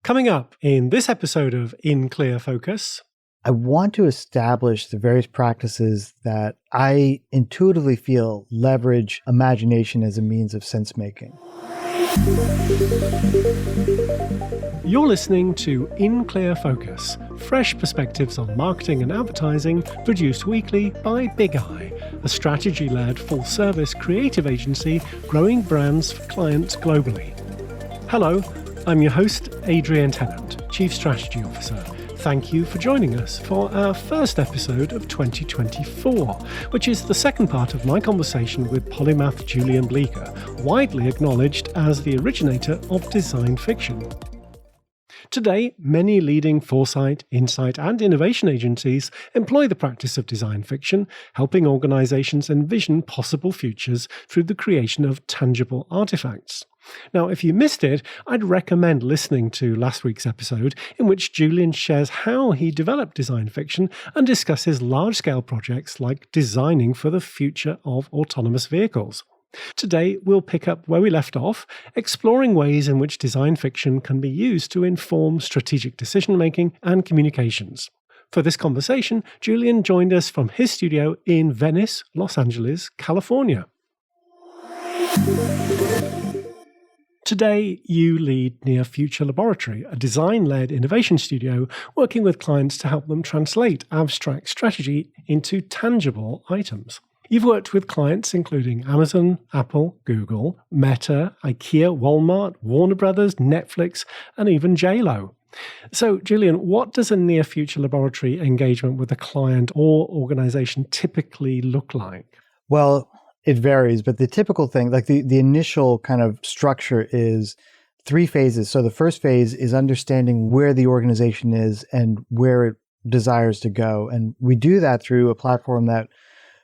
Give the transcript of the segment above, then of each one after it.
Coming up in this episode of In Clear Focus, I want to establish the various practices that I intuitively feel leverage imagination as a means of sense-making. You're listening to In Clear Focus, fresh perspectives on marketing and advertising produced weekly by Big Eye, a strategy-led full-service creative agency growing brands for clients globally. Hello, I'm your host, Adrian Tennant, Chief Strategy Officer. Thank you for joining us for our first episode of 2024, which is the second part of my conversation with polymath Julian Bleecker, widely acknowledged as the originator of design fiction. Today, many leading foresight, insight, and innovation agencies employ the practice of design fiction, helping organizations envision possible futures through the creation of tangible artifacts. Now, if you missed it, I'd recommend listening to last week's episode, in which Julian shares how he developed design fiction and discusses large-scale projects like designing for the future of autonomous vehicles. Today, we'll pick up where we left off, exploring ways in which design fiction can be used to inform strategic decision-making and communications. For this conversation, Julian joined us from his studio in Venice, Los Angeles, California. Today, you lead Near Future Laboratory, a design-led innovation studio working with clients to help them translate abstract strategy into tangible items. You've worked with clients including Amazon, Apple, Google, Meta, IKEA, Walmart, Warner Brothers, Netflix, and even JLo. So, Julian, what does a Near Future Laboratory engagement with a client or organization typically look like? Well, it varies, but the typical thing, like the initial kind of structure is 3 phases. So the first phase is understanding where the organization is and where it desires to go. And we do that through a platform that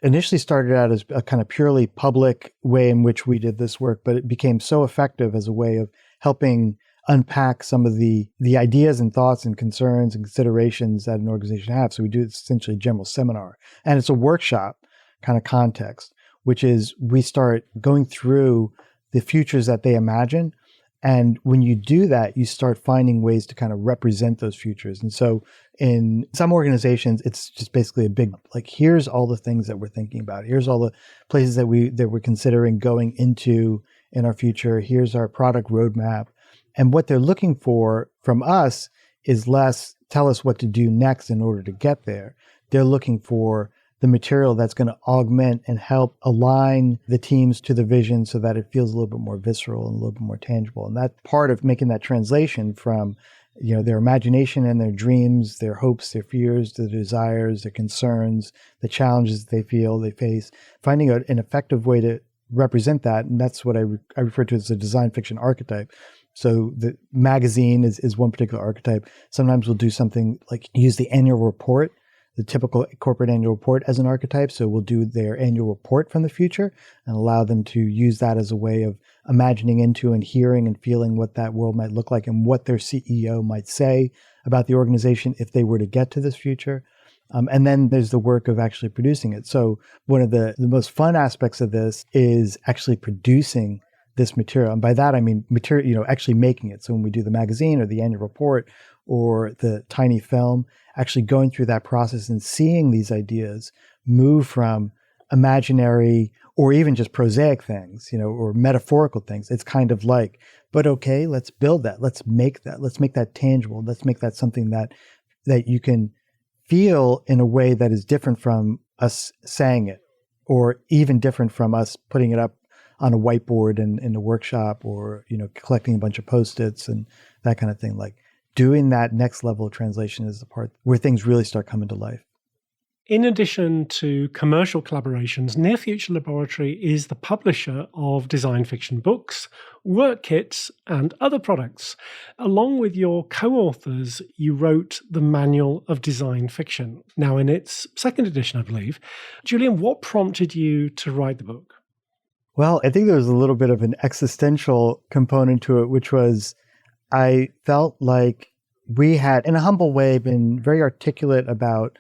initially started out as a kind of purely public way in which we did this work, but it became so effective as a way of helping unpack some of the ideas and thoughts and concerns and considerations that an organization has. So we do essentially a general seminar. And it's a workshop kind of context, which is we start going through the futures that they imagine. And when you do that, you start finding ways to kind of represent those futures. And so in some organizations, it's just basically a big, like, here's all the things that we're thinking about. Here's all the places that we're considering going into in our future. Here's our product roadmap. And what they're looking for from us is less tell us what to do next in order to get there. They're looking for the material that's going to augment and help align the teams to the vision so that it feels a little bit more visceral and a little bit more tangible. And that's part of making that translation from, their imagination and their dreams, their hopes, their fears, their desires, their concerns, the challenges they feel they face, finding an effective way to represent that. And that's what I refer to as a design fiction archetype. So the magazine is one particular archetype. Sometimes we'll do something like use the annual report, the typical corporate annual report, as an archetype. So we'll do their annual report from the future and allow them to use that as a way of imagining into and hearing and feeling what that world might look like and what their CEO might say about the organization if they were to get to this future. And then there's the work of actually producing it. So one of the most fun aspects of this is actually producing this material. And by that, I mean material, actually making it. So when we do the magazine or the annual report or the tiny film, actually going through that process and seeing these ideas move from imaginary or even just prosaic things, or metaphorical things. It's kind of like, but okay, let's build that. Let's make that tangible. Let's make that something that you can feel in a way that is different from us saying it, or even different from us putting it up on a whiteboard in a workshop, or, collecting a bunch of Post-its and that kind of thing. Like, doing that next level of translation is the part where things really start coming to life. In addition to commercial collaborations, Near Future Laboratory is the publisher of design fiction books, work kits, and other products. Along with your co-authors, you wrote the Manual of Design Fiction, now in its second edition, I believe. Julian, what prompted you to write the book? Well, I think there was a little bit of an existential component to it, which was I felt like we had, in a humble way, been very articulate about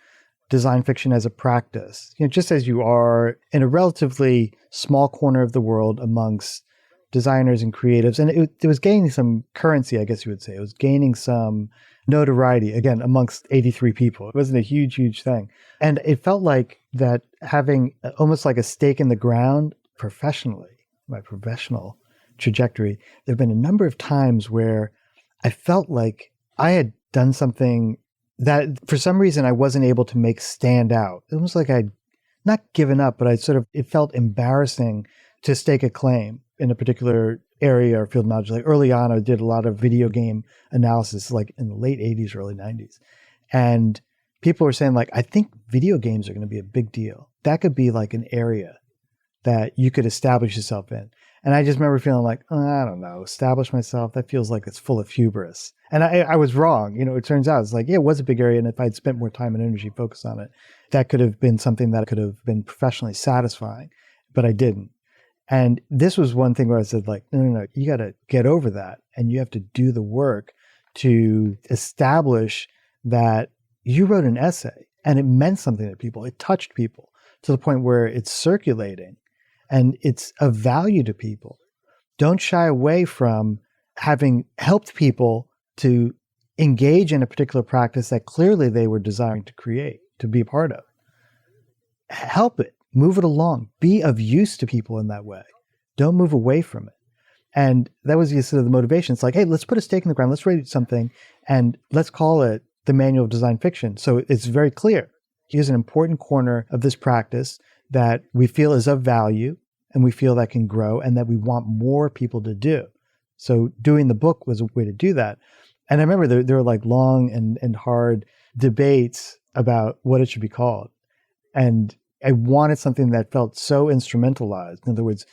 design fiction as a practice. Just as you are in a relatively small corner of the world amongst designers and creatives, and it was gaining some currency, I guess you would say. It was gaining some notoriety, again, amongst 83 people. It wasn't a huge, huge thing. And it felt like that having almost like a stake in the ground professionally, my professional trajectory, there have been a number of times where I felt like I had done something that for some reason I wasn't able to make stand out. It was like I'd not given up, but it felt embarrassing to stake a claim in a particular area or field of knowledge. Like early on, I did a lot of video game analysis, like in the late 80s, early 90s. And people were saying like, I think video games are going to be a big deal. That could be like an area that you could establish yourself in. And I just remember feeling like, oh, I don't know, establish myself. That feels like it's full of hubris. And I was wrong. It turns out it's like, yeah, it was a big area. And if I'd spent more time and energy focused on it, that could have been something that could have been professionally satisfying, but I didn't. And this was one thing where I said like, no, you got to get over that. And you have to do the work to establish that you wrote an essay and it meant something to people. It touched people to the point where it's circulating and it's of value to people. Don't shy away from having helped people to engage in a particular practice that clearly they were desiring to create, to be a part of. Help it, move it along, be of use to people in that way. Don't move away from it. And that was sort of the motivation. It's like, hey, let's put a stake in the ground, let's write something, and let's call it the Manual of Design Fiction. So it's very clear. Here's an important corner of this practice that we feel is of value and we feel that can grow and that we want more people to do. So doing the book was a way to do that. And I remember there were like long and hard debates about what it should be called. And I wanted something that felt so instrumentalized. In other words,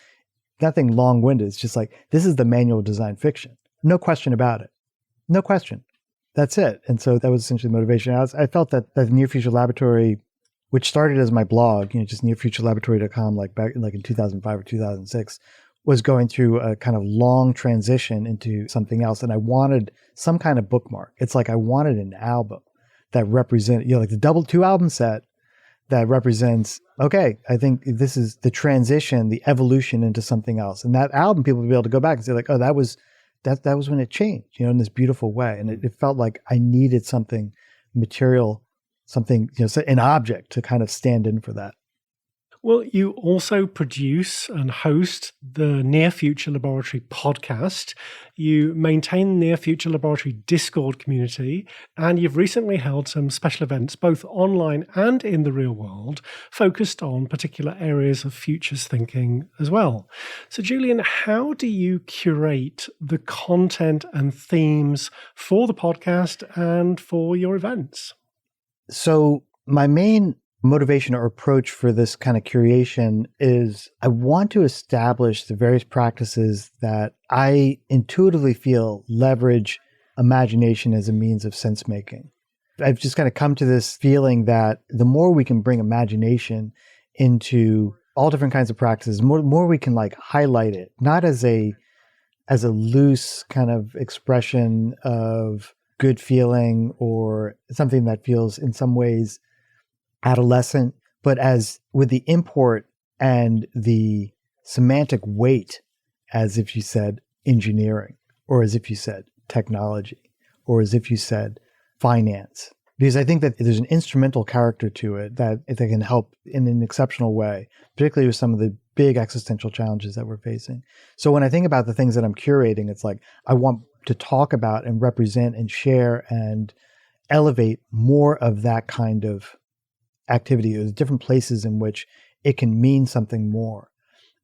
nothing long-winded. It's just like, this is the Manual of Design Fiction. No question about it. No question. That's it. And so that was essentially the motivation. I felt that the Near Future Laboratory, which started as my blog, just nearfuturelaboratory.com, like back in 2005 or 2006, was going through a kind of long transition into something else. And I wanted some kind of bookmark. It's like I wanted an album that represented, like the double 2 album set that represents, okay, I think this is the transition, the evolution into something else. And that album, people would be able to go back and say like, oh, that was when it changed, in this beautiful way. And it felt like I needed something material, something, an object to kind of stand in for that. Well, you also produce and host the Near Future Laboratory podcast. You maintain the Near Future Laboratory Discord community, and you've recently held some special events, both online and in the real world, focused on particular areas of futures thinking as well. So, Julian, how do you curate the content and themes for the podcast and for your events? So, my main motivation or approach for this kind of curation is I want to establish the various practices that I intuitively feel leverage imagination as a means of sense making. I've just kind of come to this feeling that the more we can bring imagination into all different kinds of practices, more we can like highlight it, not as a loose kind of expression of good feeling or something that feels in some ways adolescent, but as with the import and the semantic weight, as if you said engineering, or as if you said technology, or as if you said finance. Because I think that there's an instrumental character to it that can help in an exceptional way, particularly with some of the big existential challenges that we're facing. So when I think about the things that I'm curating, it's like I want to talk about and represent and share and elevate more of that kind of activity. There's different places in which it can mean something more.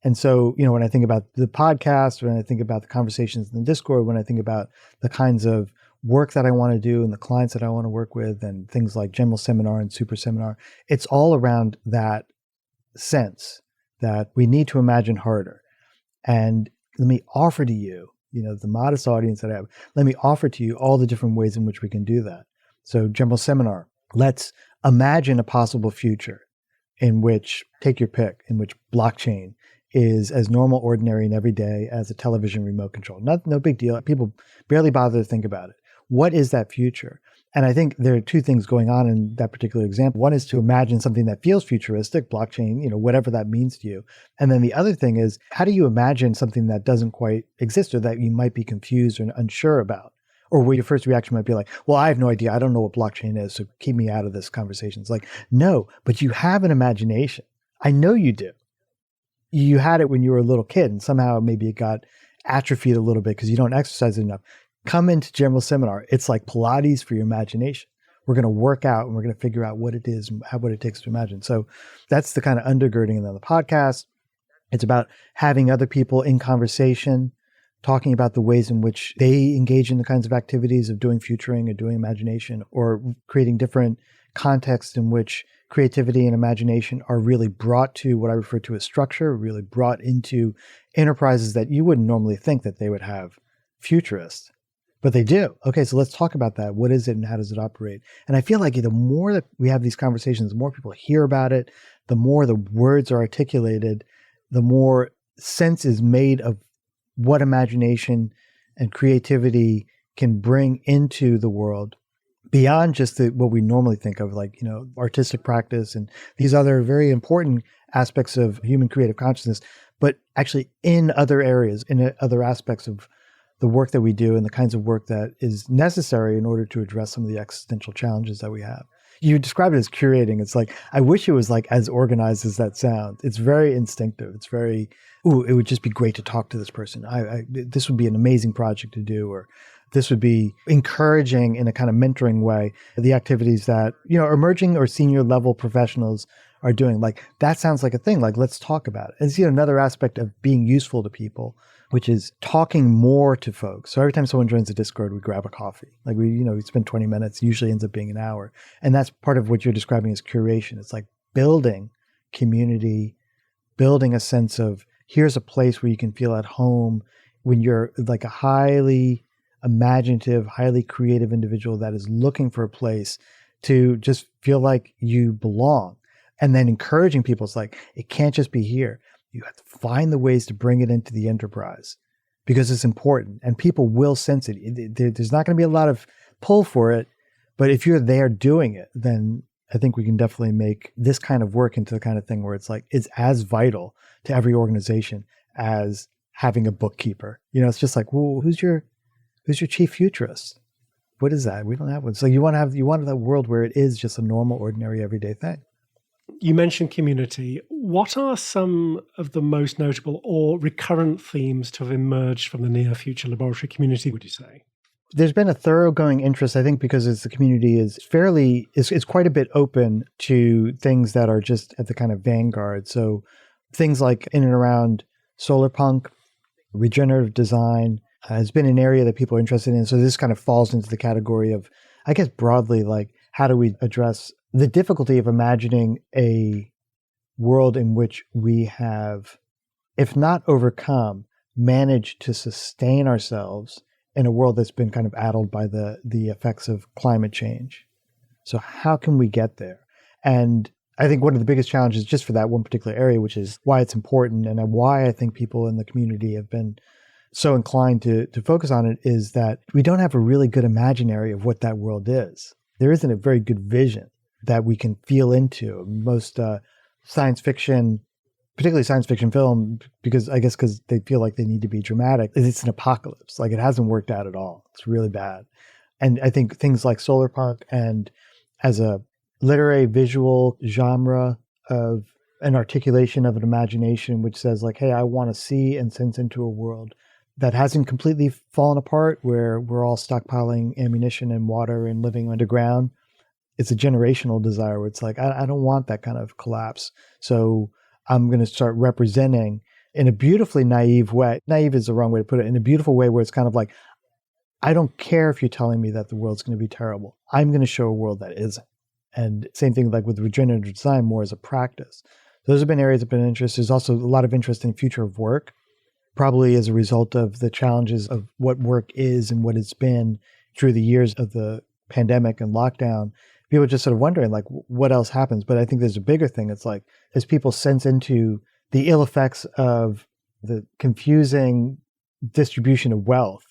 And so, when I think about the podcast, when I think about the conversations in the Discord, when I think about the kinds of work that I want to do and the clients that I want to work with and things like General Seminar and Super Seminar, it's all around that sense that we need to imagine harder. And let me offer to you, the modest audience that I have, let me offer to you all the different ways in which we can do that. So General Seminar, let's imagine a possible future in which, take your pick, in which blockchain is as normal, ordinary, and everyday as a television remote control. No big deal. People barely bother to think about it. what is that future? And I think there are two things going on in that particular example. One is to imagine something that feels futuristic, blockchain, whatever that means to you. And then the other thing is, how do you imagine something that doesn't quite exist or that you might be confused or unsure about? Or where your first reaction might be like, well, I have no idea. I don't know what blockchain is, so keep me out of this conversation. It's like, no, but you have an imagination. I know you do. You had it when you were a little kid, and somehow maybe it got atrophied a little bit because you don't exercise it enough. Come into General Seminar. It's like Pilates for your imagination. We're going to work out and we're going to figure out what it is and what it takes to imagine. So that's the kind of undergirding of the podcast. It's about having other people in conversation, talking about the ways in which they engage in the kinds of activities of doing futuring or doing imagination, or creating different contexts in which creativity and imagination are really brought to what I refer to as structure, really brought into enterprises that you wouldn't normally think that they would have futurists. But they do. Okay, so let's talk about that. What is it and how does it operate? And I feel like the more that we have these conversations, the more people hear about it, the more the words are articulated, the more sense is made of what imagination and creativity can bring into the world beyond just what we normally think of, like, artistic practice and these other very important aspects of human creative consciousness, but actually in other areas, in other aspects of the work that we do and the kinds of work that is necessary in order to address some of the existential challenges that we have. You describe it as curating. It's like, I wish it was like as organized as that sounds. It's very instinctive. It's very, it would just be great to talk to this person. This would be an amazing project to do, or this would be encouraging in a kind of mentoring way, the activities that, emerging or senior level professionals are doing. Like, that sounds like a thing. Like, let's talk about it. And another aspect of being useful to people, which is talking more to folks. So every time someone joins the Discord, we grab a coffee. Like, we spend 20 minutes, usually ends up being an hour. And that's part of what you're describing as curation. It's like building community, building a sense of, here's a place where you can feel at home when you're like a highly imaginative, highly creative individual that is looking for a place to just feel like you belong. And then encouraging people, it's like, it can't just be here. You have to find the ways to bring it into the enterprise because it's important and people will sense it. There's not going to be a lot of pull for it, but if you're there doing it, then I think we can definitely make this kind of work into the kind of thing where it's like, it's as vital to every organization as having a bookkeeper. It's just like, well, who's your chief futurist? What is that? We don't have one. So you want that world where it is just a normal, ordinary, everyday thing. You mentioned community. What are some of the most notable or recurrent themes to have emerged from the near future laboratory community, would you say? There's been a thoroughgoing interest, I think, because the community is quite a bit open to things that are just at the kind of vanguard. So things like in and around Solarpunk, regenerative design has been an area that people are interested in. So this kind of falls into the category of, I guess, broadly, like, how do we address the difficulty of imagining a world in which we have, if not overcome, managed to sustain ourselves in a world that's been kind of addled by the effects of climate change. So how can we get there? And I think one of the biggest challenges just for that one particular area, which is why it's important and why I think people in the community have been so inclined to focus on it, is that we don't have a really good imaginary of what that world is. There isn't a very good vision that we can feel into. Most science fiction, particularly science fiction film, because they feel like they need to be dramatic, it's an apocalypse. Like, it hasn't worked out at all. It's really bad. And I think things like Solarpunk, and as a literary visual genre of an articulation of an imagination which says like, hey, I want to see and sense into a world that hasn't completely fallen apart, where we're all stockpiling ammunition and water and living underground. It's a generational desire where it's like, I don't want that kind of collapse. So I'm going to start representing in a beautifully naive way. Naive is the wrong way to put it. In a beautiful way where it's kind of like, I don't care if you're telling me that the world's going to be terrible. I'm going to show a world that isn't. And same thing like with regenerative design, more as a practice. Those have been areas of been interest. There's also a lot of interest in future of work, probably as a result of the challenges of what work is and what it's been through the years of the pandemic and lockdown. People are just sort of wondering, like, what else happens? But I think there's a bigger thing. It's like, as people sense into the ill effects of the confusing distribution of wealth,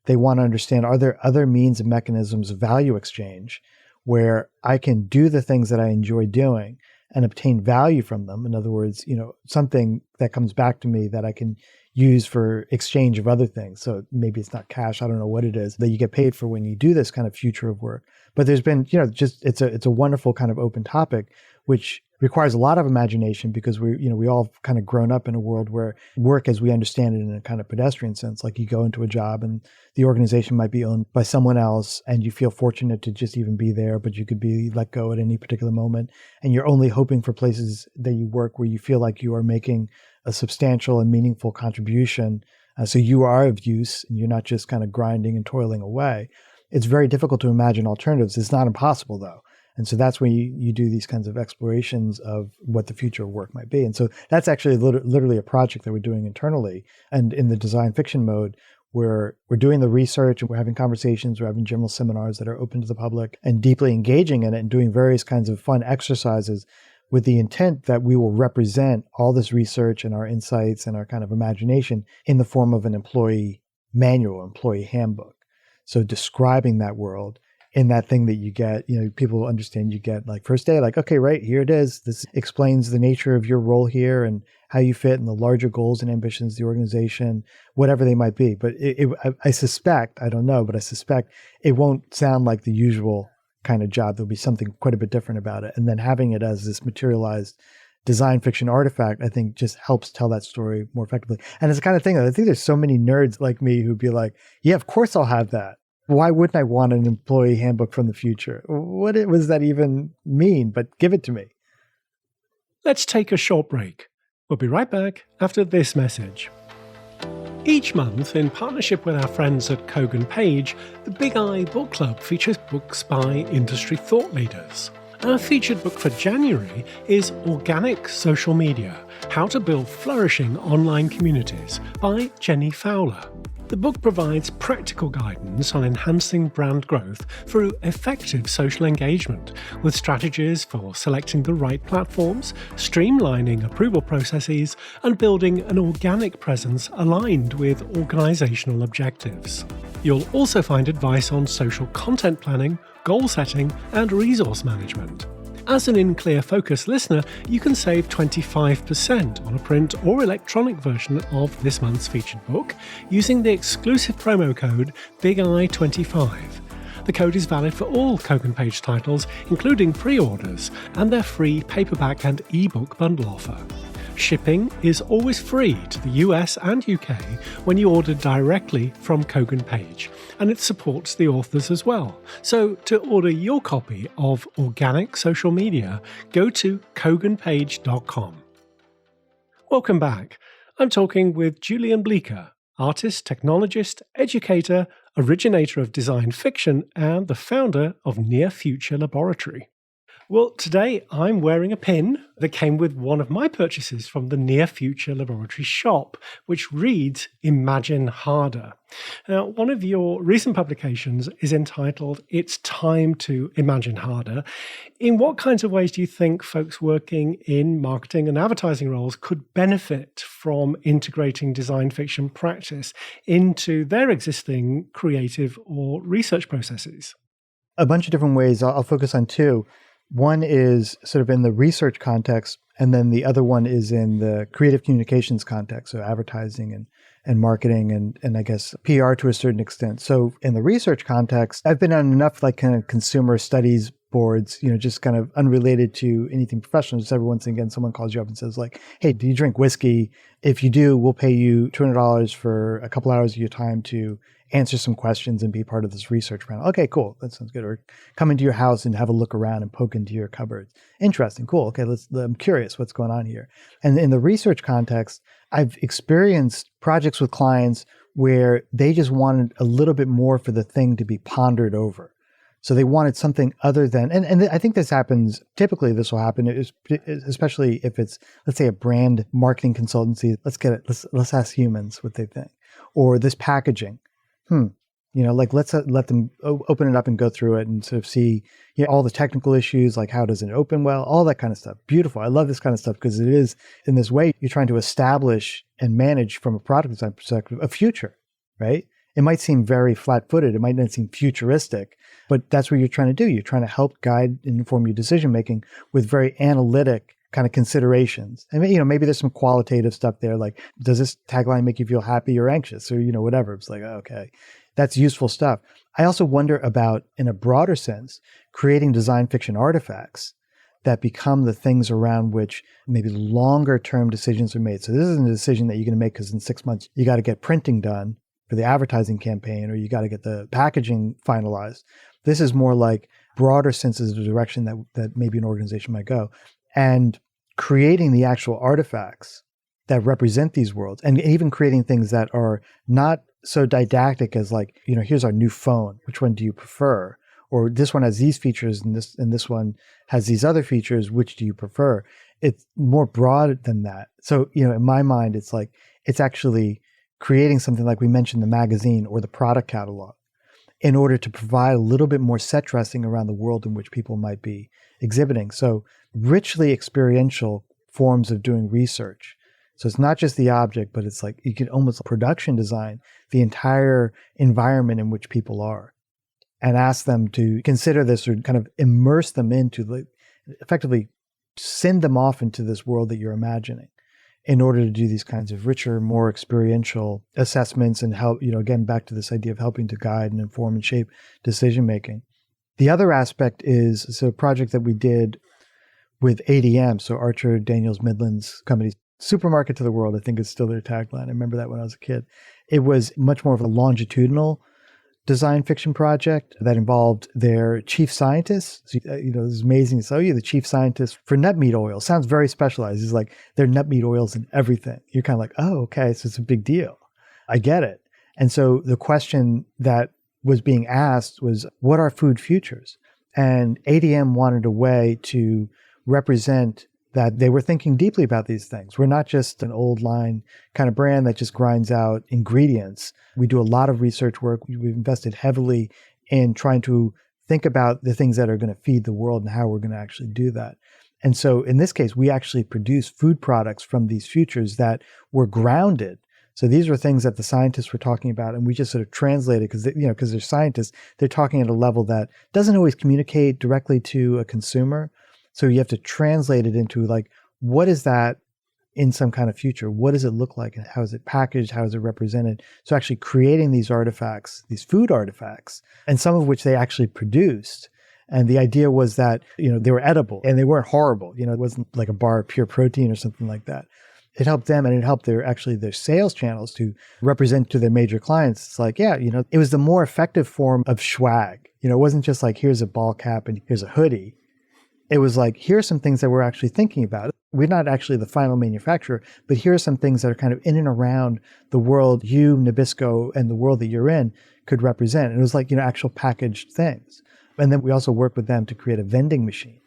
They want to understand, are there other means and mechanisms of value exchange where I can do the things that I enjoy doing and obtain value from them? In other words, something that comes back to me that I can use for exchange of other things. So maybe it's not cash, I don't know what it is that you get paid for when you do this kind of future of work. But there's been, it's a wonderful kind of open topic, which requires a lot of imagination because we all kind of grown up in a world where work as we understand it in a kind of pedestrian sense, like you go into a job and the organization might be owned by someone else and you feel fortunate to just even be there, but you could be let go at any particular moment. And you're only hoping for places that you work where you feel like you are making a substantial and meaningful contribution. So you are of use and you're not just kind of grinding and toiling away. It's very difficult to imagine alternatives. It's not impossible though. And so that's when you do these kinds of explorations of what the future of work might be. And so that's actually literally a project that we're doing internally. And in the design fiction mode, we're doing the research and we're having conversations, we're having general seminars that are open to the public and deeply engaging in it and doing various kinds of fun exercises with the intent that we will represent all this research and our insights and our kind of imagination in the form of an employee manual, employee handbook. So describing that world in that thing that you get, people understand you get like first day, like, okay, right, here it is. This explains the nature of your role here and how you fit in the larger goals and ambitions of the organization, whatever they might be. But I suspect, I don't know, but I suspect it won't sound like the usual kind of job. There'll be something quite a bit different about it. And then having it as this materialized design fiction artifact, I think just helps tell that story more effectively. And it's the kind of thing that I think there's so many nerds like me who'd be like, yeah, of course I'll have that. Why wouldn't I want an employee handbook from the future? What does that even mean? But give it to me. Let's take a short break. We'll be right back after this message. Each month, in partnership with our friends at Kogan Page, the Big Eye Book Club features books by industry thought leaders. Our featured book for January is Organic Social Media: How to Build Flourishing Online Communities by Jenny Fowler. The book provides practical guidance on enhancing brand growth through effective social engagement, with strategies for selecting the right platforms, streamlining approval processes, and building an organic presence aligned with organizational objectives. You'll also find advice on social content planning, goal setting, and resource management. As an In Clear Focus listener, you can save 25% on a print or electronic version of this month's featured book using the exclusive promo code BIGEYE25. The code is valid for all Kogan Page titles, including pre-orders, and their free paperback and ebook bundle offer. Shipping is always free to the US and UK when you order directly from Kogan Page, and it supports the authors as well. So to order your copy of Organic Social Media, go to koganpage.com. Welcome back. I'm talking with Julian Bleecker, artist, technologist, educator, originator of design fiction, and the founder of Near Future Laboratory. Well, today I'm wearing a pin that came with one of my purchases from the Near Future Laboratory shop, which reads Imagine Harder. Now, one of your recent publications is entitled It's Time to Imagine Harder. In what kinds of ways do you think folks working in marketing and advertising roles could benefit from integrating design fiction practice into their existing creative or research processes? A bunch of different ways. I'll focus on two. One is sort of in the research context, and then the other one is in the creative communications context, so advertising and marketing and I guess PR to a certain extent. So in the research context, I've been on enough like kind of consumer studies boards, just kind of unrelated to anything professional. Just every once and again, someone calls you up and says like, hey, do you drink whiskey? If you do, we'll pay you $200 for a couple hours of your time to answer some questions and be part of this research panel. Okay, cool. That sounds good. Or come into your house and have a look around and poke into your cupboards. Interesting. Cool. Okay, I'm curious what's going on here. And in the research context, I've experienced projects with clients where they just wanted a little bit more for the thing to be pondered over. So they wanted something other than, and I think this happens, typically this will happen, especially if it's, let's say, a brand marketing consultancy. Let's ask humans what they think. Or this packaging. Let's let them open it up and go through it and sort of see all the technical issues, like how does it open well, all that kind of stuff. Beautiful. I love this kind of stuff because it is, in this way, you're trying to establish and manage from a product design perspective, a future, right? It might seem very flat-footed. It might not seem futuristic, but that's what you're trying to do. You're trying to help guide and inform your decision-making with very analytic kind of considerations. And, maybe there's some qualitative stuff there, like, does this tagline make you feel happy or anxious or, whatever. It's like, okay, that's useful stuff. I also wonder about, in a broader sense, creating design fiction artifacts that become the things around which maybe longer term decisions are made. So this isn't a decision that you're going to make because in 6 months you got to get printing done for the advertising campaign or you got to get the packaging finalized. This is more like broader senses of the direction that maybe an organization might go. And creating the actual artifacts that represent these worlds, and even creating things that are not so didactic as like, here's our new phone. Which one do you prefer? Or this one has these features and this one has these other features. Which do you prefer? It's more broad than that. So, in my mind, it's like, it's actually creating something like we mentioned, the magazine or the product catalog, in order to provide a little bit more set dressing around the world in which people might be exhibiting. So richly experiential forms of doing research. So it's not just the object, but it's like you can almost production design the entire environment in which people are and ask them to consider this or kind of immerse them into, effectively send them off into this world that you're imagining in order to do these kinds of richer, more experiential assessments and help, again, back to this idea of helping to guide and inform and shape decision-making. The other aspect is a project that we did with ADM, so Archer Daniels Midland's company, supermarket to the world, I think is still their tagline. I remember that when I was a kid. It was much more of a longitudinal design fiction project that involved their chief scientist. So, this is amazing. So you're the chief scientist for nut meat oil. Sounds very specialized. It's like there are nut meat oils in everything. You're kind of like, oh, okay, so it's a big deal. I get it. And so the question that was being asked was, what are food futures? And ADM wanted a way to represent that they were thinking deeply about these things. We're not just an old line kind of brand that just grinds out ingredients. We do a lot of research work. We've invested heavily in trying to think about the things that are going to feed the world and how we're going to actually do that. And so in this case, we actually produce food products from these futures that were grounded. So these were things that the scientists were talking about, and we just sort of translated because they're scientists, they're talking at a level that doesn't always communicate directly to a consumer. So you have to translate it into like, what is that in some kind of future? What does it look like? And how is it packaged? How is it represented? So actually creating these artifacts, these food artifacts, and some of which they actually produced. And the idea was that, they were edible and they weren't horrible. It wasn't like a bar of pure protein or something like that. It helped them, and it helped their sales channels to represent to their major clients. It's like, it was the more effective form of swag. It wasn't just like, here's a ball cap and here's a hoodie. It was like, here are some things that we're actually thinking about. We're not actually the final manufacturer, but here are some things that are kind of in and around the world you, Nabisco, and the world that you're in could represent. And it was like, actual packaged things. And then we also worked with them to create a vending machine.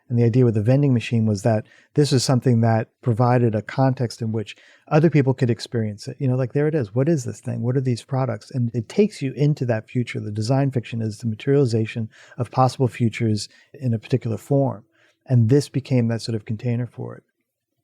And the idea with the vending machine was that this was something that provided a context in which other people could experience it. Like, there it is. What is this thing? What are these products? And it takes you into that future. The design fiction is the materialization of possible futures in a particular form. And this became that sort of container for it.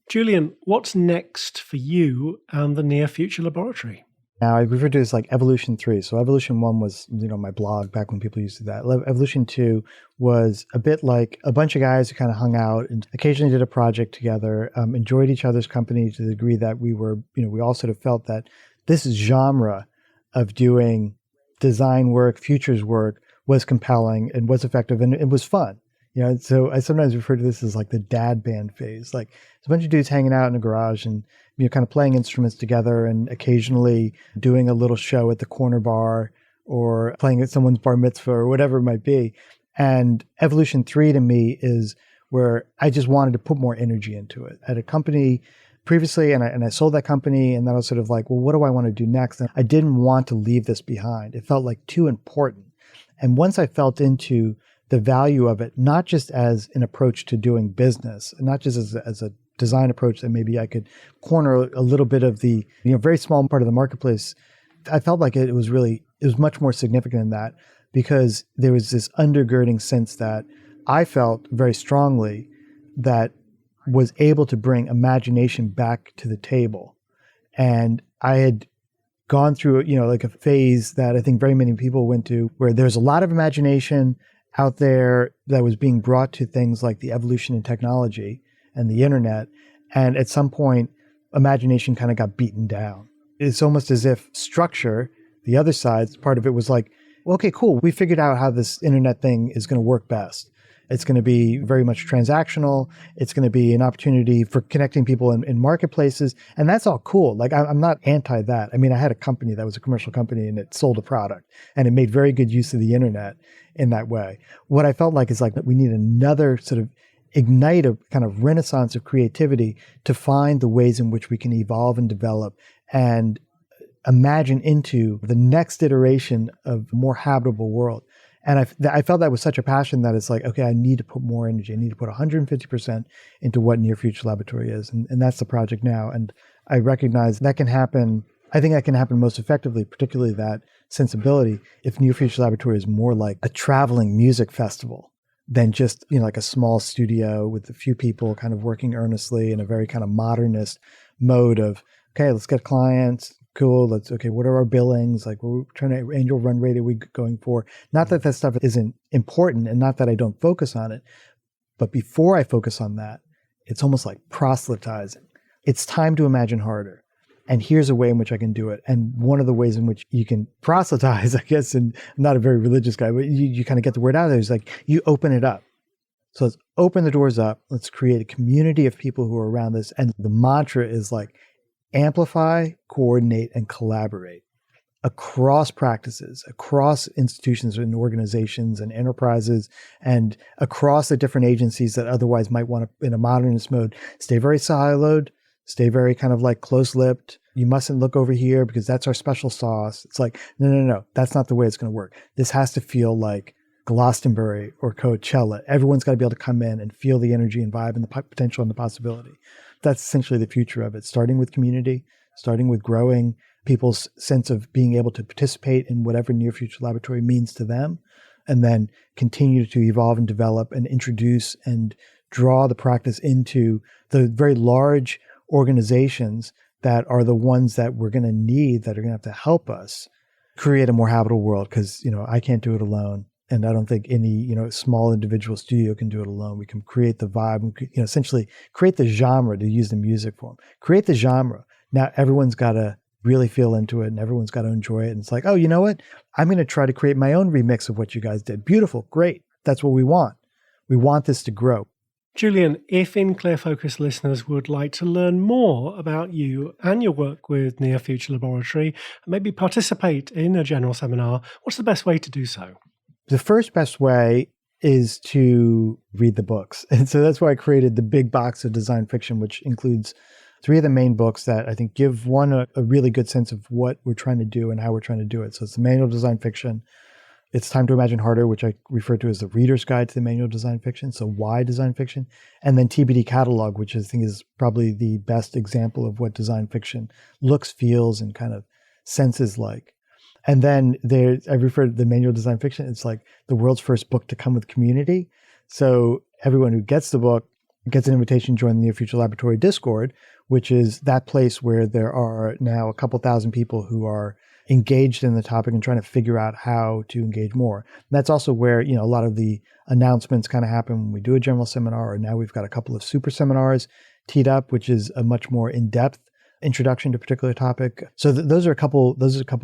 Julian, what's next for you and the Near Future Laboratory? Now, I refer to this like Evolution 3. So Evolution 1 was, my blog back when people used that. Evolution 2 was a bit like a bunch of guys who kind of hung out and occasionally did a project together, enjoyed each other's company to the degree that we were, we all sort of felt that this genre of doing design work, futures work was compelling and was effective and it was fun. So I sometimes refer to this as like the dad band phase. Like, it's a bunch of dudes hanging out in a garage and kind of playing instruments together and occasionally doing a little show at the corner bar or playing at someone's bar mitzvah or whatever it might be. And Evolution 3 to me is where I just wanted to put more energy into it. I had a company previously and I sold that company, and then I was sort of like, well, what do I want to do next? And I didn't want to leave this behind. It felt like too important. And once I felt into the value of it, not just as an approach to doing business, not just as a design approach that maybe I could corner a little bit of the very small part of the marketplace. I felt like it was much more significant than that, because there was this undergirding sense that I felt very strongly that was able to bring imagination back to the table. And I had gone through, like a phase that I think very many people went to, where there's a lot of imagination out there that was being brought to things like the evolution in technology and the internet. And at some point, imagination kind of got beaten down. It's almost as if structure, the other side, part of it was like, well, okay, cool. We figured out how this internet thing is going to work best. It's going to be very much transactional. It's going to be an opportunity for connecting people in marketplaces. And that's all cool. Like, I'm not anti that. I mean, I had a company that was a commercial company and it sold a product and it made very good use of the internet in that way. What I felt like is like we need another sort of ignite a kind of renaissance of creativity to find the ways in which we can evolve and develop and imagine into the next iteration of a more habitable world. And I felt that was such a passion that it's like, okay, I need to put more energy. I need to put 150% into what Near Future Laboratory is. And that's the project now. And I recognize that can happen. I think that can happen most effectively, particularly that sensibility, if Near Future Laboratory is more like a traveling music festival than just, like a small studio with a few people kind of working earnestly in a very kind of modernist mode of, okay, let's get clients. Cool. What are our billings? Like, we're trying to annual run rate are we going for? Not that stuff isn't important and not that I don't focus on it, but before I focus on that, it's almost like proselytizing. It's time to imagine harder. And here's a way in which I can do it. And one of the ways in which you can proselytize, I guess, and I'm not a very religious guy, but you kind of get the word out there, is like you open it up. So let's open the doors up. Let's create a community of people who are around this. And the mantra is like, amplify, coordinate, and collaborate across practices, across institutions and organizations and enterprises, and across the different agencies that otherwise might want to, in a modernist mode, stay very siloed, stay very kind of like close-lipped. You mustn't look over here because that's our special sauce. It's like, no. That's not the way it's going to work. This has to feel like Glastonbury or Coachella. Everyone's got to be able to come in and feel the energy and vibe and the potential and the possibility. That's essentially the future of it, starting with community, starting with growing people's sense of being able to participate in whatever Near Future Laboratory means to them, and then continue to evolve and develop and introduce and draw the practice into the very large organizations that are the ones that we're going to need, that are going to have to help us create a more habitable world. Because, I can't do it alone. And I don't think any, small individual studio can do it alone. We can create the vibe, essentially create the genre, to use the music form. Create the genre. Now everyone's got to really feel into it and everyone's got to enjoy it. And it's like, oh, you know what? I'm going to try to create my own remix of what you guys did. Beautiful. Great. That's what we want. We want this to grow. Julian, if In Clear Focus listeners would like to learn more about you and your work with Near Future Laboratory, maybe participate in a general seminar, what's the best way to do so? The first best way is to read the books. And so that's why I created the big box of design fiction, which includes 3 of the main books that I think give one a really good sense of what we're trying to do and how we're trying to do it. So it's the Manual of Design Fiction. It's Time to Imagine Harder, which I refer to as the Reader's Guide to the Manual of Design Fiction. So why design fiction? And then TBD Catalog, which I think is probably the best example of what design fiction looks, feels, and kind of senses like. And then I refer to the Manual of Design Fiction. It's like the world's first book to come with community. So everyone who gets the book gets an invitation to join the Near Future Laboratory Discord, which is that place where there are now a couple thousand people who are engaged in the topic and trying to figure out how to engage more. And that's also where, a lot of the announcements kind of happen when we do a general seminar, or now we've got a couple of super seminars teed up, which is a much more in-depth introduction to a particular topic. So those are a couple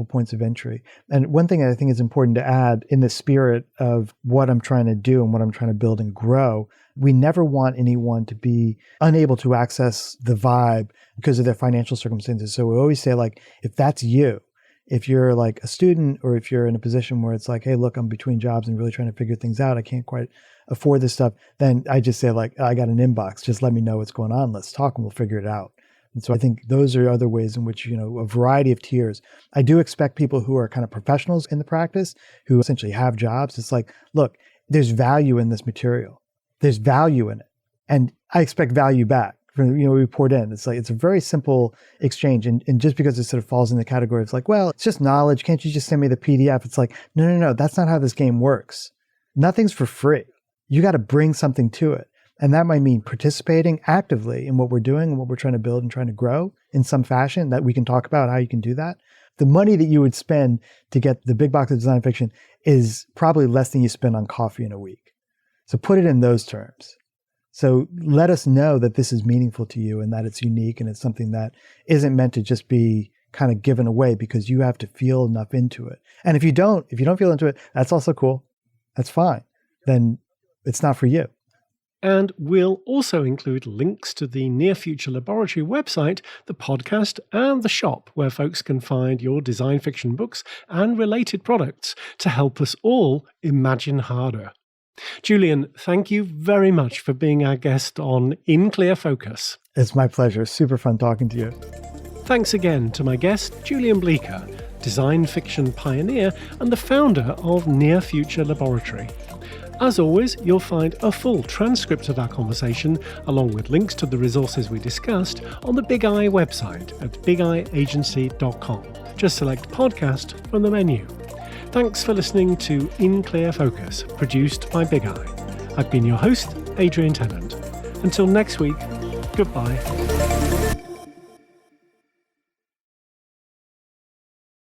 points of entry. And one thing I think is important to add, in the spirit of what I'm trying to do and what I'm trying to build and grow, we never want anyone to be unable to access the vibe because of their financial circumstances. So we always say, like, if that's you, if you're like a student, or if you're in a position where it's like, hey, look, I'm between jobs and really trying to figure things out, I can't quite afford this stuff, then I just say, like, I got an inbox, just let me know what's going on. Let's talk and we'll figure it out. And so I think those are other ways in which, a variety of tiers. I do expect people who are kind of professionals in the practice, who essentially have jobs. It's like, look, there's value in this material. There's value in it. And I expect value back from, we poured in. It's like, it's a very simple exchange. And just because it sort of falls in the category, it's like, well, it's just knowledge. Can't you just send me the PDF? It's like, no. That's not how this game works. Nothing's for free. You got to bring something to it. And that might mean participating actively in what we're doing and what we're trying to build and trying to grow in some fashion that we can talk about how you can do that. the money that you would spend to get the big box of design fiction is probably less than you spend on coffee in a week. So put it in those terms. So let us know that this is meaningful to you and that it's unique and it's something that isn't meant to just be kind of given away because you have to feel enough into it. And if you don't feel into it, that's also cool. That's fine. Then it's not for you. And we'll also include links to the Near Future Laboratory website, the podcast, and the shop where folks can find your design fiction books and related products to help us all imagine harder. Julian, thank you very much for being our guest on In Clear Focus. It's my pleasure. Super fun talking to you. Thanks again to my guest, Julian Bleecker, design fiction pioneer and the founder of Near Future Laboratory. As always, you'll find a full transcript of our conversation, along with links to the resources we discussed, on the Big Eye website at bigeyeagency.com. Just select podcast from the menu. Thanks for listening to In Clear Focus, produced by Big Eye. I've been your host, Adrian Tennant. Until next week, goodbye.